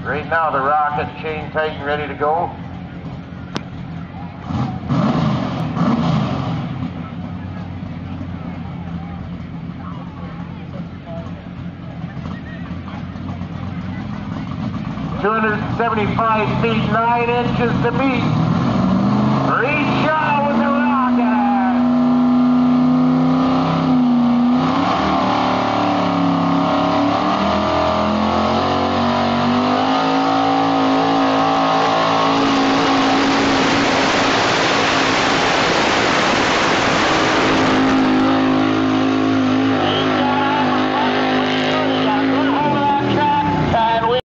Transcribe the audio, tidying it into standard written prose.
Right now the rocket chain tight and ready to go. "275 feet 9 inches to beat."